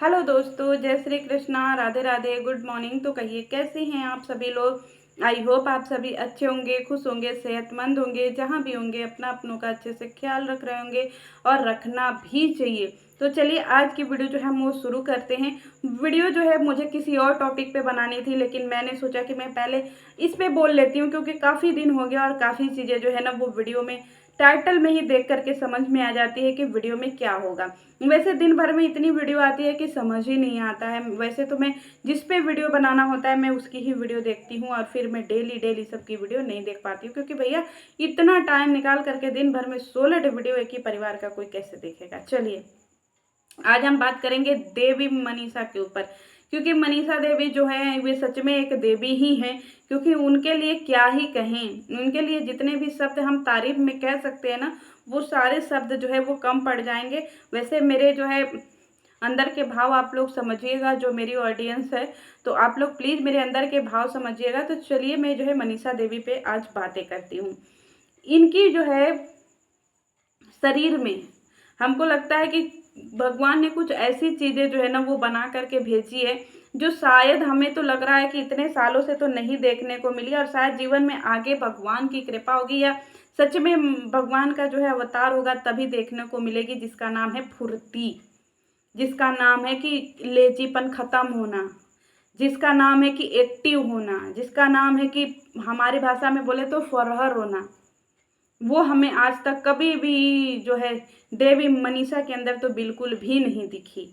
Hello दोस्तों, जय Shri Krishna, Radhe Radhe, good morning. तो कहिए कैसे हैं आप सभी लोग। आई होप आप सभी अच्छे होंगे, खुश होंगे, सेहतमंद होंगे, जहाँ भी होंगे अपना अपनों का अच्छे से ख्याल रख रहे होंगे और रखना भी चाहिए। तो चलिए आज की वीडियो जो है हम वो शुरू करते हैं। वीडियो जो है मुझे किसी और टॉपिक पे बनानी थी, लेकिन मैंने सोचा कि मैं पहले इस पे बोल लेती हूँ, क्योंकि काफ़ी दिन हो गया और काफ़ी चीज़ें जो है ना वो वीडियो में टाइटल में ही देख करके समझ में आ जाती है कि वीडियो में क्या होगा। वैसे दिन भर में इतनी वीडियो आती है कि समझ ही नहीं आता है। वैसे तो मैं जिस पे वीडियो बनाना होता है मैं उसकी ही वीडियो देखती हूँ, और फिर मैं डेली डेली सबकी वीडियो नहीं देख पाती हूँ, क्योंकि भैया इतना टाइम निकाल करके दिन भर में 16 वीडियो एक ही परिवार का कोई कैसे देखेगा। चलिए आज हम बात करेंगे देवी मनीषा के ऊपर, क्योंकि मनीषा देवी जो है वे सच में एक देवी ही हैं। क्योंकि उनके लिए क्या ही कहें, उनके लिए जितने भी शब्द हम तारीफ में कह सकते हैं ना, वो सारे शब्द जो है वो कम पड़ जाएंगे। वैसे मेरे जो है अंदर के भाव आप लोग समझिएगा, जो मेरी ऑडियंस है, तो आप लोग प्लीज़ मेरे अंदर के भाव समझिएगा। तो चलिए मैं जो है मनीषा देवी पे आज बातें करती हूँ। इनकी जो है शरीर में हमको लगता है कि भगवान ने कुछ ऐसी चीज़ें जो है ना वो बना करके भेजी है, जो शायद हमें तो लग रहा है कि इतने सालों से तो नहीं देखने को मिली, और शायद जीवन में आगे भगवान की कृपा होगी या सच में भगवान का जो है अवतार होगा तभी देखने को मिलेगी। जिसका नाम है फुर्ती, जिसका नाम है कि लेजीपन खत्म होना, जिसका नाम है कि एक्टिव होना, जिसका नाम है कि हमारी भाषा में बोले तो फरहर होना, वो हमें आज तक कभी भी जो है देवी मनीषा के अंदर तो बिल्कुल भी नहीं दिखी।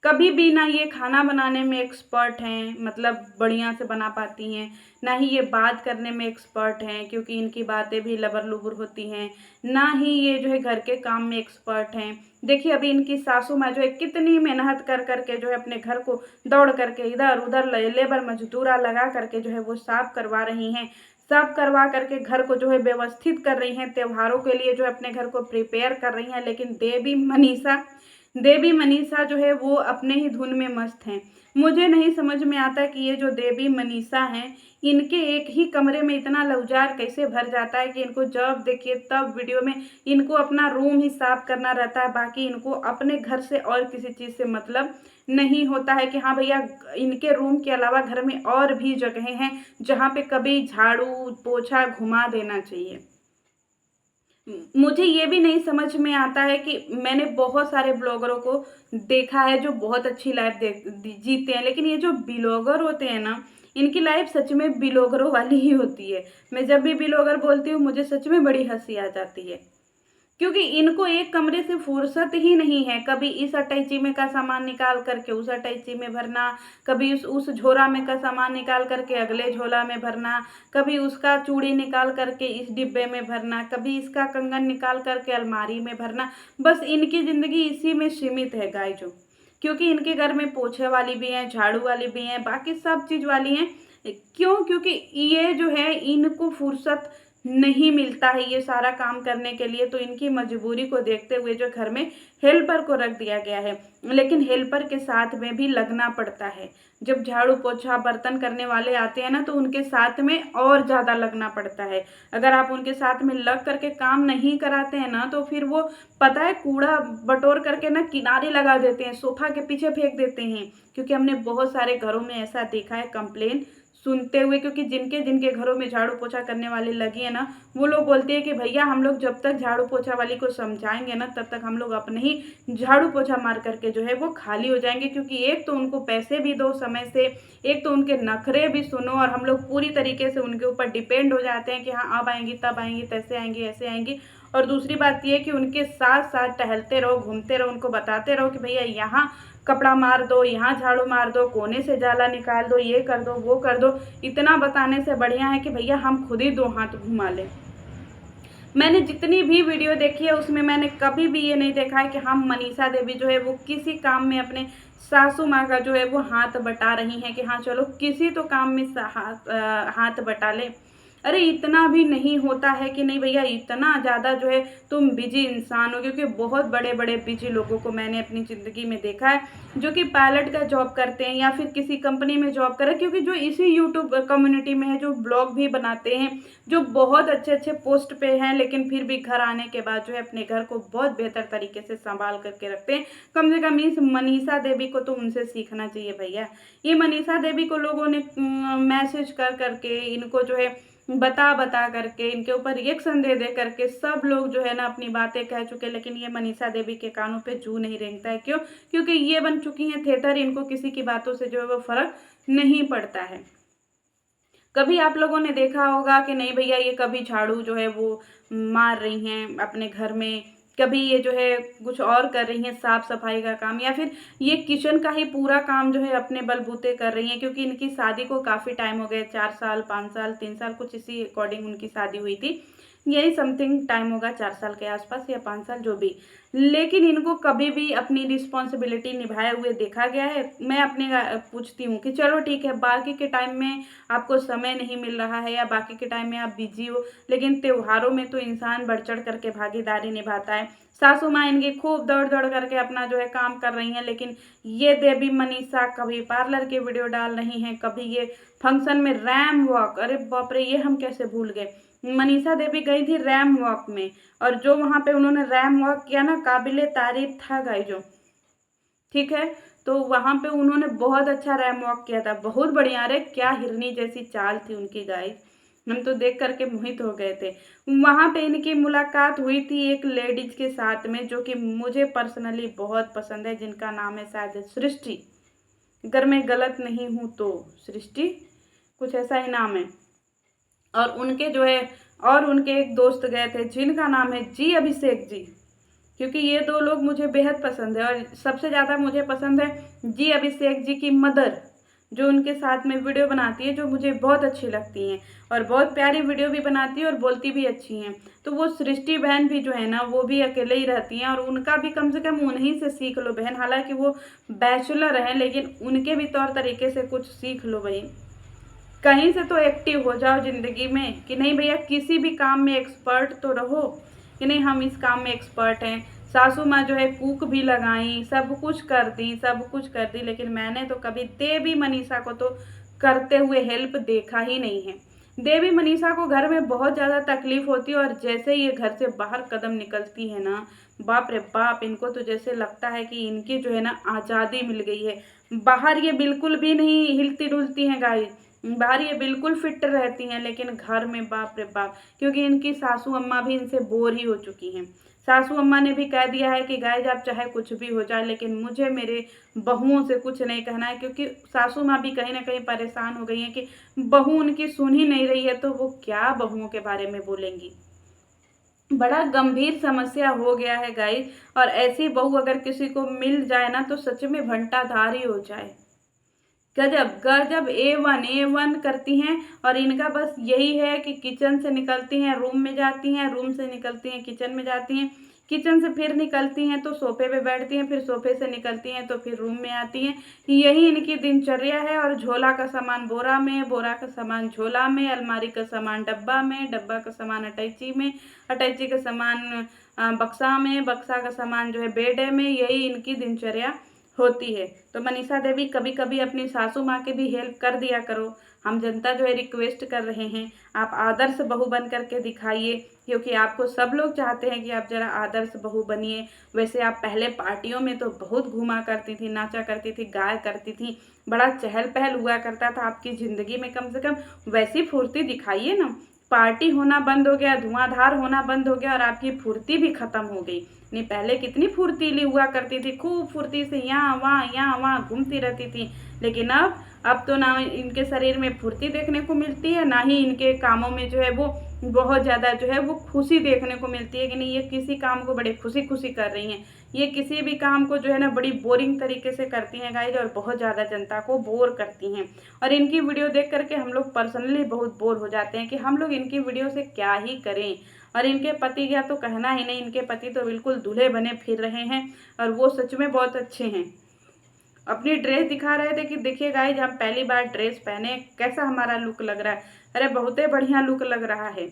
कभी भी ना ये खाना बनाने में एक्सपर्ट हैं, मतलब बढ़िया से बना पाती हैं, ना ही ये बात करने में एक्सपर्ट हैं, क्योंकि इनकी बातें भी लबर लुबर होती हैं, ना ही ये जो है घर के काम में एक्सपर्ट हैं। देखिए अभी इनकी सासू माँ जो है कितनी मेहनत कर करके जो है अपने घर को दौड़ करके इधर उधर लेबर मजदूरा लगा करके जो है वो साफ करवा रही हैं, साफ करवा करके घर को जो है व्यवस्थित कर रही हैं, त्योहारों के लिए जो है अपने घर को प्रिपेयर कर रही हैं। लेकिन देवी मनीषा जो है वो अपने ही धुन में मस्त हैं। मुझे नहीं समझ में आता कि ये जो देवी मनीषा हैं, इनके एक ही कमरे में इतना लौजार कैसे भर जाता है कि इनको जब देखिए तब वीडियो में इनको अपना रूम ही साफ करना रहता है। बाकी इनको अपने घर से और किसी चीज़ से मतलब नहीं होता है कि हाँ भैया इनके रूम के अलावा घर में और भी जगहें हैं जहाँ पे कभी झाड़ू पोछा घुमा देना चाहिए। मुझे ये भी नहीं समझ में आता है कि मैंने बहुत सारे ब्लॉगरों को देखा है जो बहुत अच्छी लाइफ जीते हैं, लेकिन ये जो ब्लॉगर होते हैं ना, इनकी लाइफ सच में ब्लॉगरों वाली ही होती है। मैं जब भी ब्लॉगर बोलती हूँ मुझे सच में बड़ी हंसी आ जाती है, क्योंकि इनको एक कमरे से फुर्सत ही नहीं है। कभी इस अटैची में का सामान निकाल करके उस अटैची में भरना, कभी उस झोरा में का सामान निकाल करके अगले झोला में भरना, कभी उसका चूड़ी निकाल करके इस डिब्बे में भरना, कभी इसका कंगन निकाल करके अलमारी में भरना। बस इनकी ज़िंदगी इसी में सीमित है गाइजो। क्योंकि इनके घर में पोछे वाली भी हैं, झाड़ू वाली भी हैं, बाकी सब चीज़ वाली हैं। क्यों? क्योंकि ये जो है इनको फुर्सत नहीं मिलता है ये सारा काम करने के लिए, तो इनकी मजबूरी को देखते हुए जो घर में हेल्पर को रख दिया गया है। लेकिन हेल्पर के साथ में भी लगना पड़ता है। जब झाड़ू पोछा बर्तन करने वाले आते हैं ना, तो उनके साथ में और ज़्यादा लगना पड़ता है। अगर आप उनके साथ में लग करके काम नहीं कराते हैं ना, तो फिर वो पता है कूड़ा बटोर करके ना किनारे लगा देते हैं, सोफा के पीछे फेंक देते हैं। क्योंकि हमने बहुत सारे घरों में ऐसा देखा है कंप्लेन सुनते हुए, क्योंकि जिनके जिनके घरों में झाड़ू पोछा करने वाली लगी है ना, वो लोग बोलते हैं कि भैया हम लोग जब तक झाड़ू पोछा वाली को समझाएंगे ना, तब तक हम लोग अपने ही झाड़ू पोछा मार करके जो है वो खाली हो जाएंगे। क्योंकि एक तो उनको पैसे भी दो समय से, एक तो उनके नखरे भी सुनो, और हम लोग पूरी तरीके से उनके ऊपर डिपेंड हो जाते हैं कि हाँ अब आएंगी तब आएंगी तैसे आएंगी ऐसे आएंगी। और दूसरी बात यह कि उनके साथ साथ टहलते रहो, घूमते रहो, उनको बताते रहो कि भैया यहाँ कपड़ा मार दो, यहाँ झाड़ू मार दो, कोने से जाला निकाल दो, ये कर दो वो कर दो। इतना बताने से बढ़िया है कि भैया हम खुद ही 2 हाथ घुमा लें। मैंने जितनी भी वीडियो देखी है उसमें मैंने कभी भी ये नहीं देखा है कि हम मनीषा देवी जो है वो किसी काम में अपने सासू माँ का जो है वो हाथ बटा रही हैं कि हाँ चलो किसी तो काम में हाथ बटा लें। अरे इतना भी नहीं होता है कि नहीं भैया, इतना ज़्यादा जो है तुम बिजी इंसान हो, क्योंकि बहुत बड़े बड़े बिजी लोगों को मैंने अपनी ज़िंदगी में देखा है जो कि पायलट का जॉब करते हैं या फिर किसी कंपनी में जॉब कर रहे हैं, क्योंकि जो इसी यूट्यूब कम्युनिटी में है, जो ब्लॉग भी बनाते हैं, जो बहुत अच्छे अच्छे पोस्ट पे हैं, लेकिन फिर भी घर आने के बाद जो है अपने घर को बहुत बेहतर तरीके से संभाल करके रखते हैं। कम से कम इस मनीषा देवी को तो उनसे सीखना चाहिए भैया। ये मनीषा देवी को लोगों ने मैसेज कर करके, इनको जो है बता बता करके, इनके ऊपर रिएक्शन दे दे करके सब लोग जो है ना अपनी बातें कह चुके, लेकिन ये मनीषा देवी के कानों पे जू नहीं रेंगता है। क्यों? क्योंकि ये बन चुकी हैं थेटर, इनको किसी की बातों से जो है वो फर्क नहीं पड़ता है। कभी आप लोगों ने देखा होगा कि नहीं भैया, ये कभी झाड़ू जो है वो मार रही हैं अपने घर में, कभी ये जो है कुछ और कर रही हैं, साफ सफाई का काम, या फिर ये किचन का ही पूरा काम जो है अपने बलबूते कर रही हैं, क्योंकि इनकी शादी को काफ़ी टाइम हो गया, 4 साल 5 साल 3 साल कुछ इसी अकॉर्डिंग उनकी शादी हुई थी। यही समथिंग टाइम होगा, 4 साल के आसपास या 5 साल जो भी। लेकिन इनको कभी भी अपनी रिस्पॉन्सिबिलिटी निभाए हुए देखा गया है? मैं अपने पूछती हूँ कि चलो ठीक है, बाकी के टाइम में आपको समय नहीं मिल रहा है या बाकी के टाइम में आप बिजी हो, लेकिन त्योहारों में तो इंसान बढ़ चढ़ करके भागीदारी निभाता है। सासू माँ इनकी खूब दौड़ दौड़ करके अपना जो है काम कर रही हैं, लेकिन ये देवी मनीषा कभी पार्लर की वीडियो डाल रही हैं, कभी ये फंक्शन में रैम वॉक, अरे बाप रे, ये हम कैसे भूल गए। मनीषा देवी गई थी रैम वॉक में, और जो वहां पे उन्होंने रैम वॉक किया ना, काबिले तारीफ था गाइस जो, ठीक है। तो वहां पे उन्होंने बहुत अच्छा रैम वॉक किया था, बहुत बढ़िया। अरे क्या हिरनी जैसी चाल थी उनकी गाइस, हम तो देख करके मोहित हो गए थे। वहां पे इनकी मुलाकात हुई थी एक लेडीज के साथ में, जो कि मुझे पर्सनली बहुत पसंद है, जिनका नाम है शायद सृष्टि, अगर मैं गलत नहीं हूं तो सृष्टि कुछ ऐसा ही नाम है। और उनके जो है, और उनके एक दोस्त गए थे जिनका नाम है जी अभिषेक जी, क्योंकि ये दो लोग मुझे बेहद पसंद है। और सबसे ज़्यादा मुझे पसंद है जी अभिषेक जी की मदर, जो उनके साथ में वीडियो बनाती है, जो मुझे बहुत अच्छी लगती हैं, और बहुत प्यारी वीडियो भी बनाती है और बोलती भी अच्छी हैं। तो वो सृष्टि बहन भी जो है ना, वो भी अकेले ही रहती हैं, और उनका भी कम से कम उन्हीं से सीख लो बहन। हालांकि वो बैचलर हैं, लेकिन उनके भी तौर तरीके से कुछ सीख लो भाई। कहीं से तो एक्टिव हो जाओ जिंदगी में, कि नहीं भैया किसी भी काम में एक्सपर्ट तो रहो, कि नहीं हम इस काम में एक्सपर्ट हैं। सासू माँ जो है कुक भी लगाई, सब कुछ कर दी, सब कुछ कर दी, लेकिन मैंने तो कभी देवी मनीषा को तो करते हुए हेल्प देखा ही नहीं है। देवी मनीषा को घर में बहुत ज़्यादा तकलीफ होती है, और जैसे ये घर से बाहर कदम निकलती है ना, बाप रे बाप, इनको तो जैसे लगता है कि इनकी जो है ना आज़ादी मिल गई है। बाहर ये बिल्कुल भी नहीं हिलती डुलती हैं गाइस, बाहर ये बिल्कुल फिट रहती हैं, लेकिन घर में बाप रे बाप, क्योंकि इनकी सासू अम्मा भी इनसे बोर ही हो चुकी हैं। सासू अम्मा ने भी कह दिया है कि गाइस आप चाहे कुछ भी हो जाए, लेकिन मुझे मेरे बहुओं से कुछ नहीं कहना है, क्योंकि सासू माँ भी कहीं ना कहीं परेशान हो गई हैं कि बहू उनकी सुन ही नहीं रही है, तो वो क्या बहुओं के बारे में बोलेंगी। बड़ा गंभीर समस्या हो गया है गाइस, और ऐसी बहू अगर किसी को मिल जाए ना, तो सच में घंटाधार ही हो जाए। गजब गजब, A1 करती हैं। और इनका बस यही है कि किचन से निकलती हैं रूम में जाती हैं, रूम से निकलती हैं किचन में जाती हैं, किचन से फिर निकलती हैं तो सोफे पे बैठती हैं, फिर सोफे से निकलती हैं तो फिर रूम में आती हैं। यही इनकी दिनचर्या है। और झोला का सामान बोरा में, बोरा का सामान झोला में, अलमारी का सामान डब्बा में, डब्बा का सामान अटैची में, अटैची का सामान बक्सा में, बक्सा का सामान जो है बेड में। यही इनकी दिनचर्या होती है। तो मनीषा देवी कभी कभी अपनी सासू माँ के भी हेल्प कर दिया करो। हम जनता जो है रिक्वेस्ट कर रहे हैं, आप आदर्श बहू बन करके दिखाइए, क्योंकि आपको सब लोग चाहते हैं कि आप जरा आदर्श बहू बनिए। वैसे आप पहले पार्टियों में तो बहुत घूमा करती थी, नाचा करती थी, गाया करती थी, बड़ा चहल पहल हुआ करता था आपकी ज़िंदगी में। कम से कम वैसी फुर्ती दिखाइए ना। पार्टी होना बंद हो गया, धुआंधार होना बंद हो गया, और आपकी फुर्ती भी खत्म हो गई। नहीं, पहले कितनी फुर्तीली हुआ करती थी, खूब फुर्ती से यहाँ वहाँ घूमती रहती थी। लेकिन अब तो ना इनके शरीर में फुर्ती देखने को मिलती है, ना ही इनके कामों में जो है वो बहुत ज़्यादा जो है वो खुशी देखने को मिलती है, कि नहीं ये किसी काम को बड़े खुशी खुशी कर रही हैं। ये किसी भी काम को जो है ना बड़ी बोरिंग तरीके से करती हैं गाइज, और बहुत ज़्यादा जनता को बोर करती हैं। और इनकी वीडियो देख करके हम लोग पर्सनली बहुत बोर हो जाते हैं कि हम लोग इनकी वीडियो से क्या ही करें। और इनके पति का तो कहना ही नहीं, इनके पति तो बिल्कुल दूल्हे बने फिर रहे हैं, और वो सच में बहुत अच्छे हैं। अपनी ड्रेस दिखा रहे थे कि देखिए गाइज हम पहली बार ड्रेस पहने, कैसा हमारा लुक लग रहा है। अरे बहुत ही बढ़िया लुक लग रहा है।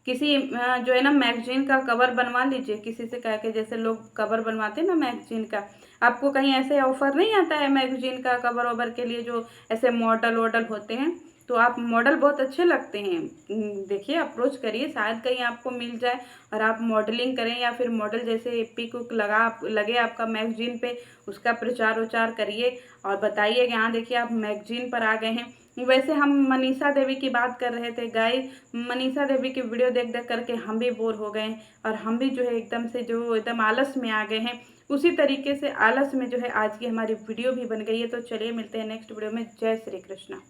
किसी जो है ना मैगजीन का कवर बनवा लीजिए किसी से कह के, जैसे लोग कवर बनवाते हैं ना मैगजीन का। आपको कहीं ऐसे ऑफर नहीं आता है मैगजीन का कवर ओवर के लिए, जो ऐसे मॉडल वॉडल होते हैं, तो आप मॉडल बहुत अच्छे लगते हैं। देखिए अप्रोच करिए, शायद कहीं आपको मिल जाए और आप मॉडलिंग करें, या फिर मॉडल जैसे पिक उक लगे आपका मैगजीन पे, उसका प्रचार उचार करिए और बताइए कि हाँ देखिए आप मैगजीन पर आ गए हैं। वैसे हम मनीषा देवी की बात कर रहे थे गाइस, मनीषा देवी की वीडियो देख देख करके हम भी बोर हो गए और हम भी जो है एकदम से जो एकदम आलस में आ गए हैं। उसी तरीके से आलस में जो है आज की हमारी वीडियो भी बन गई है। तो चलिए मिलते हैं नेक्स्ट वीडियो में। जय श्री कृष्णा।